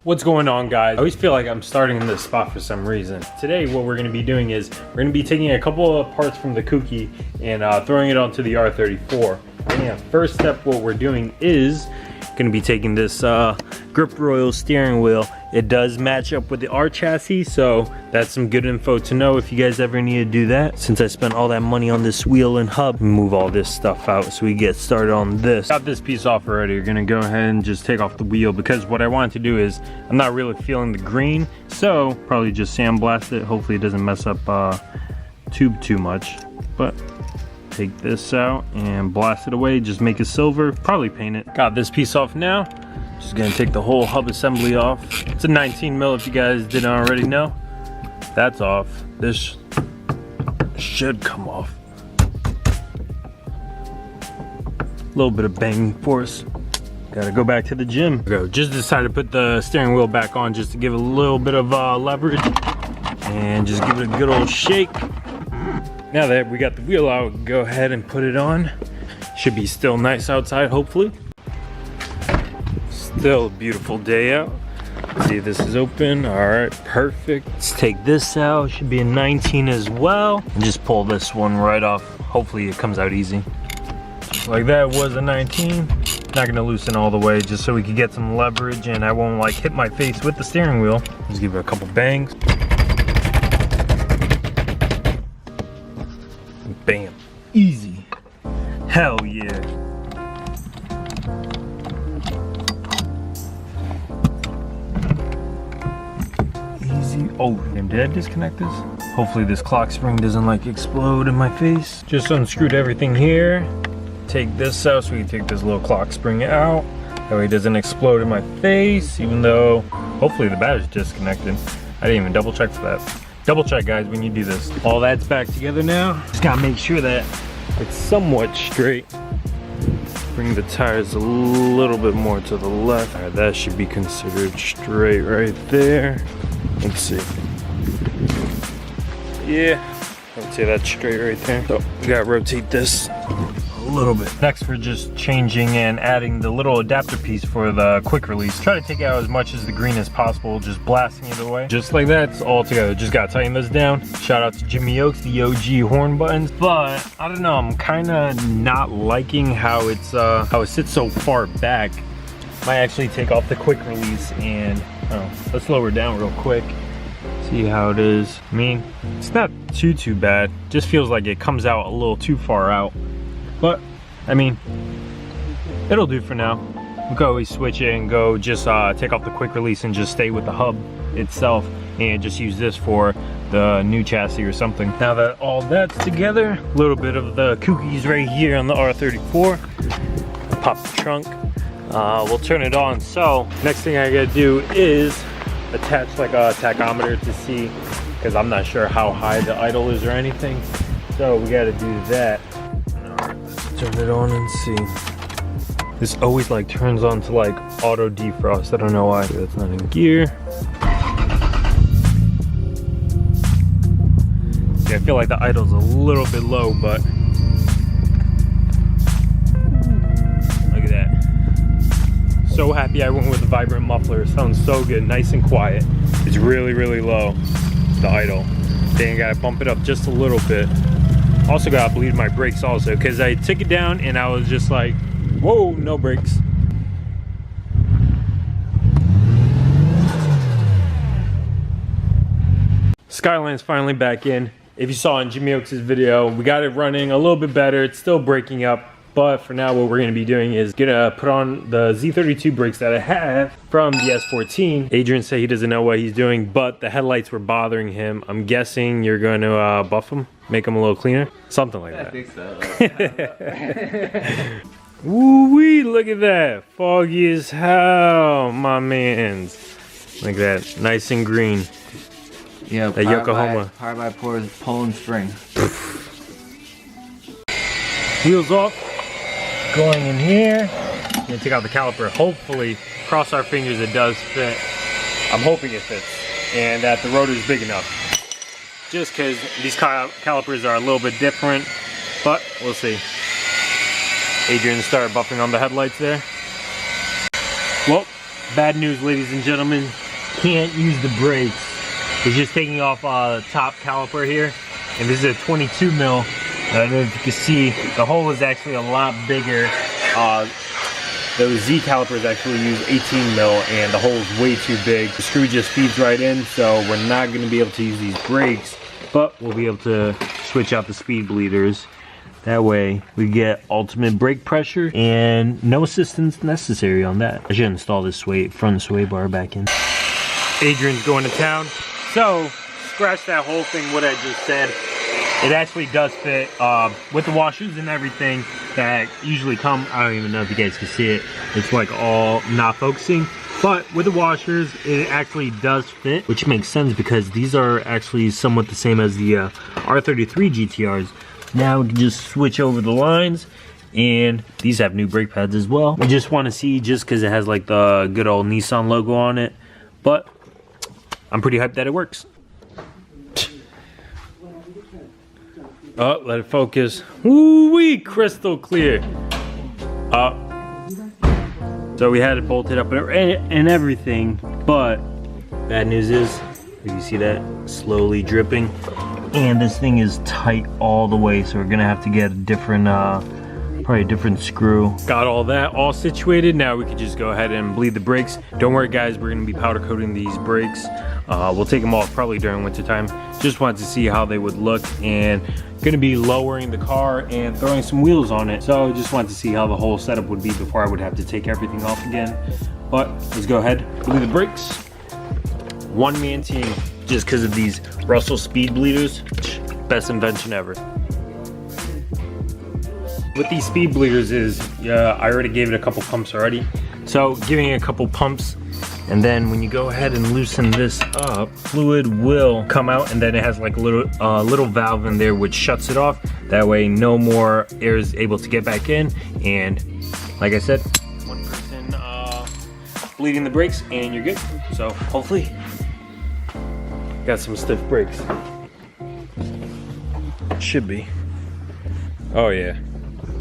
What's going on, guys? I always feel like I'm starting in this spot for some reason. Today what we're going to be doing is we're going to be taking a couple of parts from the Kuki and throwing it onto the R34. And first step, what we're doing is going to be taking this Grip Royal steering wheel. It does match up with the R chassis, so that's some good info to know if you guys ever need to do that. Since I spent all that money on this wheel and hub, move all this stuff out so we get started on this. Got this piece off already. You're gonna go ahead and just take off the wheel, because what I wanted to do is I'm not really feeling the green, so probably just sandblast it. Hopefully it doesn't mess up tube too much, but take this out and blast it away. Just make it silver, probably paint it. Got this piece off now. Just gonna take the whole hub assembly off. It's a 19 mil if you guys didn't already know. That's off. This should come off. A little bit of banging force. Gotta go back to the gym. Just decided to put the steering wheel back on just to give it a little bit of leverage and just give it a good old shake. Now that we got the wheel out, go ahead and put it on. Should be still nice outside, hopefully. Still a beautiful day out. See if this is open. All right, perfect. Let's take this out. Should be a 19 as well. And just pull this one right off. Hopefully it comes out easy. Just like that, was a 19. Not gonna loosen all the way, just so we can get some leverage and I won't like hit my face with the steering wheel. Just give it a couple bangs. Bam. Easy. Hell yeah. Easy. Oh, damn, did I disconnect this? Hopefully this clock spring doesn't like explode in my face. Just unscrewed everything here. Take this out so we can take this little clock spring out. That way it doesn't explode in my face, even though hopefully the battery's disconnected. I didn't even double check for that. Double check, guys, when you do this. All that's back together now. Just gotta make sure that it's somewhat straight. Bring the tires a little bit more to the left. All right, that should be considered straight right there. Let's see. Yeah, I would say that's straight right there. So we gotta rotate this a little bit. Next, we're just changing and adding the little adapter piece for the quick release. Try to take out as much as the green as possible, just blasting it away. Just like that, it's all together. Just gotta tighten this down. Shout out to Jimmy Oaks, the OG horn buttons. But I don't know, I'm kinda not liking how it sits so far back. Might actually take off the quick release and let's lower it down real quick. See how it is. I mean, it's not too bad. Just feels like it comes out a little too far out. But, I mean, it'll do for now. We can always switch it and go just take off the quick release and just stay with the hub itself and just use this for the new chassis or something. Now that all that's together, a little bit of the cookies right here on the R34. Pop the trunk. We'll turn it on. So, next thing I gotta do is attach like a tachometer to see, because I'm not sure how high the idle is or anything. So we gotta do that. Turn it on and see. This always like turns on to like auto defrost. I don't know why. That's not in gear. Yeah, I feel like the idle's a little bit low, but look at that. So happy I went with the vibrant muffler. It sounds so good, nice and quiet. It's really low, the idle. Then I gotta bump it up just a little bit. Also gotta bleed my brakes also, because I took it down and I was just like, whoa, no brakes. Skyline's finally back in. If you saw in Jimmy Oaks' video, we got it running a little bit better. It's still breaking up, but for now what we're gonna be doing is gonna put on the Z32 brakes that I have from the S14. Adrian said he doesn't know what he's doing, but the headlights were bothering him. I'm guessing you're gonna buff them, make them a little cleaner, something like that. I think so. Woo-wee, look at that. Foggy as hell, my mans. Look at that, nice and green. Yeah, that Yokohama. Powered by Poland Spring. Wheels off, going in here. I'm gonna take out the caliper. Hopefully, cross our fingers, it does fit. I'm hoping it fits and that the rotor is big enough. Just because these calipers are a little bit different, but we'll see. Adrian started buffing on the headlights there. Well, bad news, ladies and gentlemen. Can't use the brakes. It's just taking off the top caliper here. And this is a 22 mil. I don't know if you can see, the hole is actually a lot bigger. Those Z calipers actually use 18 mil and the hole is way too big. The screw just feeds right in, so we're not going to be able to use these brakes, but we'll be able to switch out the speed bleeders. That way we get ultimate brake pressure and no assistance necessary on that. I should install this front sway bar back in. Adrian's going to town. So scratch that whole thing, what I just said. It actually does fit with the washers and everything that usually come. I don't even know if you guys can see it. It's like all not focusing. But with the washers, it actually does fit, which makes sense because these are actually somewhat the same as the R33 GTRs. Now we can just switch over the lines, and these have new brake pads as well. We just want to see, just because it has like the good old Nissan logo on it, but I'm pretty hyped that it works. Oh, let it focus. Woo-wee, crystal clear. So we had it bolted up and everything, but bad news is, if you see that slowly dripping, and this thing is tight all the way, so we're gonna have to get a different, probably a different screw. Got all that all situated. Now we can just go ahead and bleed the brakes. Don't worry guys, we're gonna be powder coating these brakes. We'll take them off probably during winter time. Just wanted to see how they would look, and gonna be lowering the car and throwing some wheels on it. So just wanted to see how the whole setup would be before I would have to take everything off again. But let's go ahead, bleed the brakes. One-man team, just because of these Russell speed bleeders. Best invention ever. With these speed bleeders is, I already gave it a couple pumps already. So giving it a couple pumps, and then when you go ahead and loosen this up, fluid will come out, and then it has like a little valve in there which shuts it off. That way no more air is able to get back in, and like I said, one person bleeding the brakes and you're good. So hopefully got some stiff brakes. Should be. Oh yeah,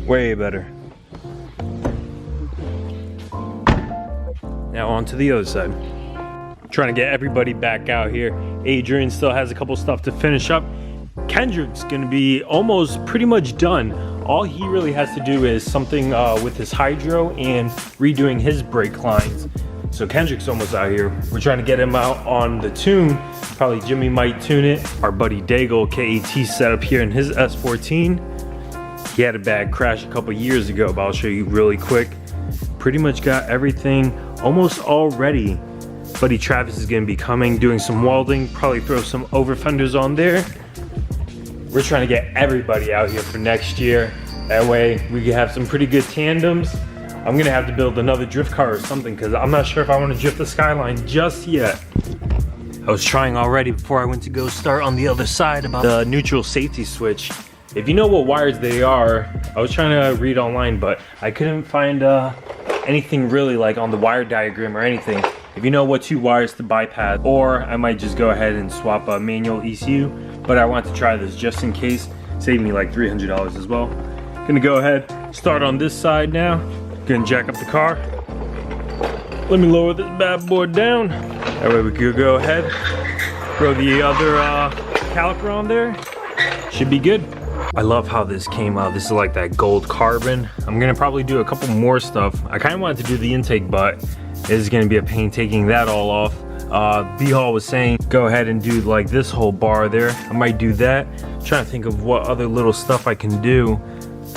way better. Now on to the other side. Trying to get everybody back out here. Adrian still has a couple stuff to finish up. Kendrick's gonna be almost pretty much done. All he really has to do is something with his hydro and redoing his brake lines. So Kendrick's almost out here. We're trying to get him out on the tune. Probably Jimmy might tune it. Our buddy Daigle KAT set up here in his S14. He had a bad crash a couple years ago, but I'll show you really quick. Pretty much got everything almost all ready. Buddy Travis is gonna be coming, doing some welding, probably throw some over fenders on there. We're trying to get everybody out here for next year. That way we can have some pretty good tandems. I'm gonna have to build another drift car or something because I'm not sure if I want to drift the Skyline just yet. I was trying already before I went to go start on the other side about the neutral safety switch. If you know what wires they are, I was trying to read online, but I couldn't find anything really like on the wire diagram or anything. If you know what two wires to bypass, or I might just go ahead and swap a manual ECU, but I want to try this just in case. Save me like $300 as well. Gonna go ahead, start on this side now. Gonna jack up the car. Let me lower this bad boy down. That way we could go ahead, throw the other caliper on there. Should be good. I love how this came out. This is like that gold carbon. I'm gonna probably do a couple more stuff. I kind of wanted to do the intake, but it's gonna be a pain taking that all off. B-Hall was saying go ahead and do like this whole bar there. I might do that. Trying to think of what other little stuff I can do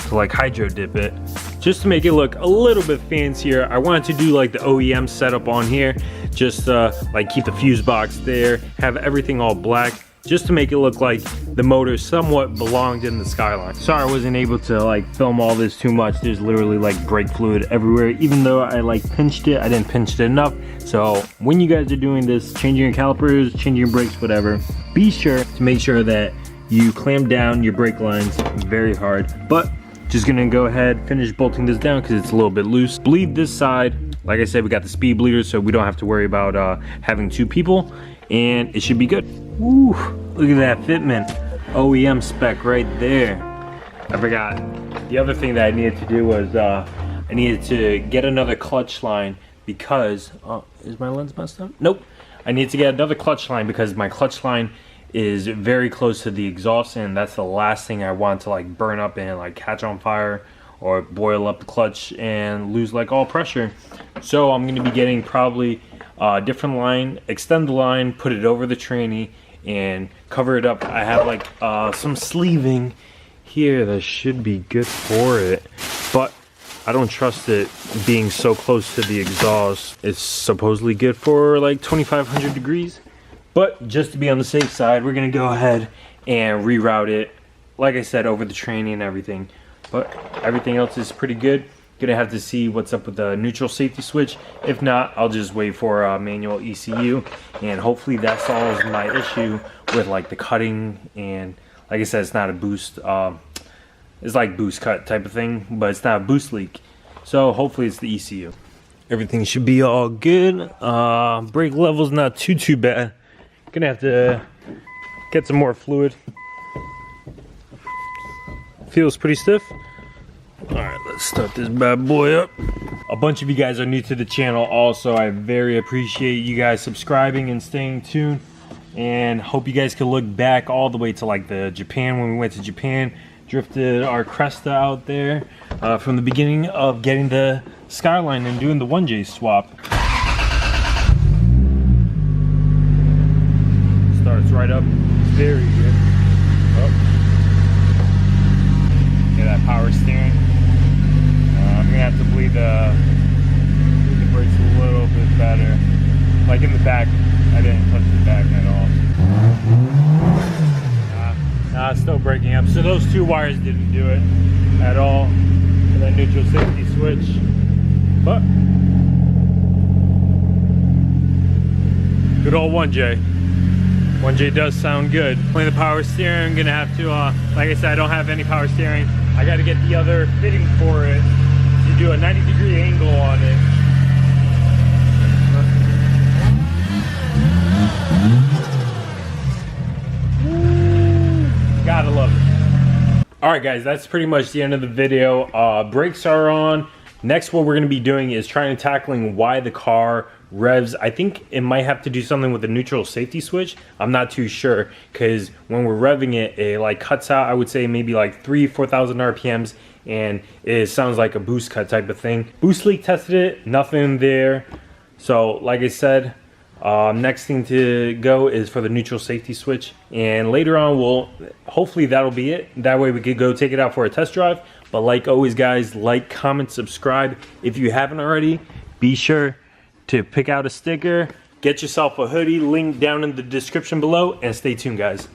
to like hydro dip it, just to make it look a little bit fancier. I wanted to do like the OEM setup on here, just like keep the fuse box there, have everything all black, just to make it look like the motor somewhat belonged in the Skyline. Sorry I wasn't able to like film all this too much. There's literally like brake fluid everywhere. Even though I like pinched it, I didn't pinch it enough. So when you guys are doing this, changing your calipers, changing your brakes, whatever, be sure to make sure that you clamp down your brake lines very hard. But just gonna go ahead, finish bolting this down because it's a little bit loose. Bleed this side. Like I said, we got the speed bleeder, so we don't have to worry about having two people, and it should be good. Woo, look at that fitment. OEM spec right there. I forgot. The other thing that I needed to do was I needed to get another clutch line because, is my lens messed up? Nope. I need to get another clutch line because my clutch line is very close to the exhaust, and that's the last thing I want to like burn up and like catch on fire or boil up the clutch and lose like all pressure. So I'm going to be getting probably a different line, extend the line, put it over the tranny and cover it up. I have like some sleeving here that should be good for it, but I don't trust it being so close to the exhaust. It's supposedly good for like 2,500 degrees, but just to be on the safe side, we're gonna go ahead and reroute it, like I said, over the tranny and everything. But everything else is pretty good. Gonna have to see what's up with the neutral safety switch. If not, I'll just wait for a manual ECU, and hopefully that solves my issue with like the cutting. And like I said, it's not a boost, it's like boost cut type of thing, but it's not a boost leak. So hopefully it's the ECU. Everything should be all good. Brake level's not too bad. Gonna have to get some more fluid. Feels pretty stiff. All right, let's start this bad boy up. A bunch of you guys are new to the channel also. I very appreciate you guys subscribing and staying tuned, and hope you guys can look back all the way to like the Japan, when we went to Japan, drifted our Cresta out there, from the beginning of getting the Skyline and doing the 1J swap. Starts right up, very good. Oh. Get that power steering. I'm gonna have to bleed the brakes a little bit better. Like in the back, I didn't touch the back at all. Nah, it's still breaking up. So those two wires didn't do it at all for that neutral safety switch. But good old 1J. 1J does sound good. Playing the power steering, I'm gonna have to, like I said, I don't have any power steering. I gotta get the other fitting for it to do a 90-degree angle on it. Gotta love it. Alright guys, that's pretty much the end of the video. Brakes are on. Next, what we're gonna be doing is trying to tackling why the car revs. I think it might have to do something with the neutral safety switch. I'm not too sure, because when we're revving it, it like cuts out, I would say maybe like 4,000 RPMs, and it sounds like a boost cut type of thing. Boost leak tested it, nothing there. So like I said, next thing to go is for the neutral safety switch, and later on hopefully that'll be it. That way we could go take it out for a test drive. But like always guys, like, comment, subscribe. If you haven't already, be sure to pick out a sticker, get yourself a hoodie, link down in the description below, and stay tuned guys.